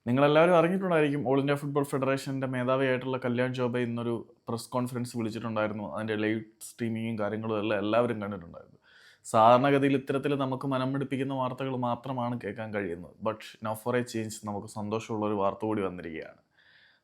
നിങ്ങളെല്ലാവരും അറിഞ്ഞിട്ടുണ്ടായിരിക്കും all India football ഫെഡറേഷൻ്റെ മേധാവിയായിട്ടുള്ള കല്യാൺ ചൗബെ ഇന്നൊരു പ്രസ് കോൺഫറൻസ് വിളിച്ചിട്ടുണ്ടായിരുന്നു. അതിൻ്റെ ലൈവ് സ്ട്രീമിങ്ങും കാര്യങ്ങളും എല്ലാം എല്ലാവരും കണ്ടിട്ടുണ്ടായിരുന്നു. സാധാരണഗതിയിൽ ഇത്തരത്തിൽ നമുക്ക് മനം പിടിപ്പിക്കുന്ന വാർത്തകൾ മാത്രമാണ് കേൾക്കാൻ കഴിയുന്നത്. But now for a change നമുക്ക് സന്തോഷമുള്ള ഒരു വാർത്ത കൂടി വന്നിരിക്കുകയാണ്.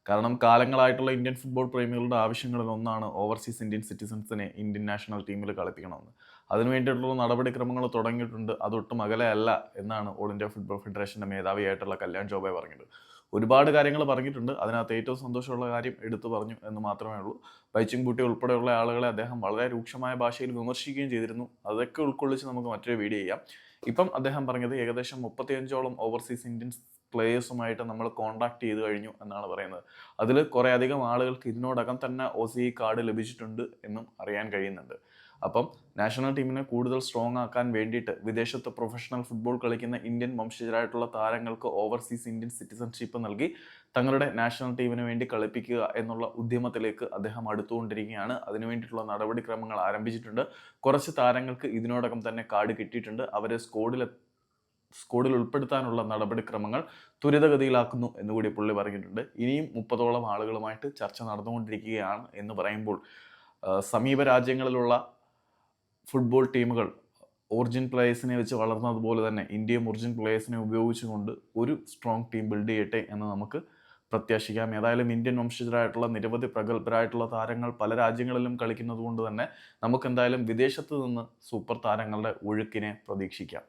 കാരണം കാലങ്ങളായിട്ടുള്ള ഇന്ത്യൻ ഫുട്ബോൾ പ്രേമികളുടെ ആവശ്യങ്ങളിൽ ഒന്നാണ് ഓവർസീസ് ഇന്ത്യൻ സിറ്റിസൺസിനെ ഇന്ത്യൻ നാഷണൽ ടീമിൽ കളിപ്പിക്കണമെന്ന്. അതിനുവേണ്ടിയിട്ടുള്ള നടപടിക്രമങ്ങൾ തുടങ്ങിയിട്ടുണ്ട്. അതൊട്ടും അകലെയല്ല എന്നാണ് ഓൾ ഇന്ത്യ ഫുട്ബോൾ ഫെഡറേഷൻ്റെ മേധാവിയായിട്ടുള്ള കല്യാൺ ചൗബെ പറഞ്ഞത്. ഒരുപാട് കാര്യങ്ങൾ പറഞ്ഞിട്ടുണ്ട്. അതിനകത്ത് ഏറ്റവും സന്തോഷമുള്ള കാര്യം എടുത്തു പറഞ്ഞു എന്ന് മാത്രമേ ഉള്ളൂ. ബൈച്ചുങ് ബൂട്ടി ഉൾപ്പെടെയുള്ള ആളുകളെ അദ്ദേഹം വളരെ രൂക്ഷമായ ഭാഷയിൽ വിമർശിക്കുകയും ചെയ്തിരുന്നു. അതൊക്കെ ഉൾക്കൊള്ളിച്ച് നമുക്ക് മറ്റൊരു വീഡിയോ ചെയ്യാം. ഇപ്പം അദ്ദേഹം പറഞ്ഞത് ഏകദേശം 35ഓളം ഓവർസീസ് ഇന്ത്യൻ പ്ലേയേഴ്സുമായിട്ട് നമ്മൾ കോൺടാക്ട് ചെയ്ത് കഴിഞ്ഞു എന്നാണ് പറയുന്നത്. അതിൽ കുറേ അധികം ആളുകൾക്ക് ഇതിനോടകം തന്നെ OCI കാർഡ് ലഭിച്ചിട്ടുണ്ട് എന്നും അറിയാൻ കഴിയുന്നുണ്ട്. അപ്പം നാഷണൽ ടീമിനെ കൂടുതൽ സ്ട്രോങ് ആക്കാൻ വേണ്ടിയിട്ട് വിദേശത്ത് പ്രൊഫഷണൽ ഫുട്ബോൾ കളിക്കുന്ന ഇന്ത്യൻ വംശജരായിട്ടുള്ള താരങ്ങൾക്ക് ഓവർസീസ് ഇന്ത്യൻ സിറ്റിസൺഷിപ്പ് നൽകി തങ്ങളുടെ നാഷണൽ ടീമിന് വേണ്ടി കളിപ്പിക്കുക എന്നുള്ള ഉദ്യമത്തിലേക്ക് അദ്ദേഹം അടുത്തുകൊണ്ടിരിക്കുകയാണ്. അതിനുവേണ്ടിയിട്ടുള്ള നടപടിക്രമങ്ങൾ ആരംഭിച്ചിട്ടുണ്ട്. കുറച്ച് താരങ്ങൾക്ക് ഇതിനോടകം തന്നെ കാർഡ് കിട്ടിയിട്ടുണ്ട്. അവരെ സ്ക്വാഡിൽ ഉൾപ്പെടുത്താനുള്ള നടപടിക്രമങ്ങൾ ത്വരിതഗതിയിലാക്കുന്നു എന്നുകൂടി പുള്ളി പറഞ്ഞിട്ടുണ്ട്. ഇനിയും 30ഓളം ആളുകളുമായിട്ട് ചർച്ച നടന്നുകൊണ്ടിരിക്കുകയാണ് എന്ന് പറയുമ്പോൾ സമീപ രാജ്യങ്ങളിലുള്ള ഫുട്ബോൾ ടീമുകൾ ഒറിജിൻ പ്ലേയേഴ്സിനെ വെച്ച് വളർന്നതുപോലെ തന്നെ ഇന്ത്യയും ഒറിജിൻ പ്ലേയേഴ്സിനെ ഉപയോഗിച്ചുകൊണ്ട് ഒരു സ്ട്രോങ് ടീം ബിൽഡ് ചെയ്യട്ടെ എന്ന് നമുക്ക് പ്രത്യാശിക്കാം. ഏതായാലും ഇന്ത്യൻ വംശജരായിട്ടുള്ള നിരവധി പ്രഗത്ഭരായിട്ടുള്ള താരങ്ങൾ പല രാജ്യങ്ങളിലും കളിക്കുന്നത് കൊണ്ട് തന്നെ നമുക്ക് എന്തായാലും വിദേശത്ത് നിന്ന് സൂപ്പർ താരങ്ങളുടെ ഒഴുക്കിനെ പ്രതീക്ഷിക്കാം.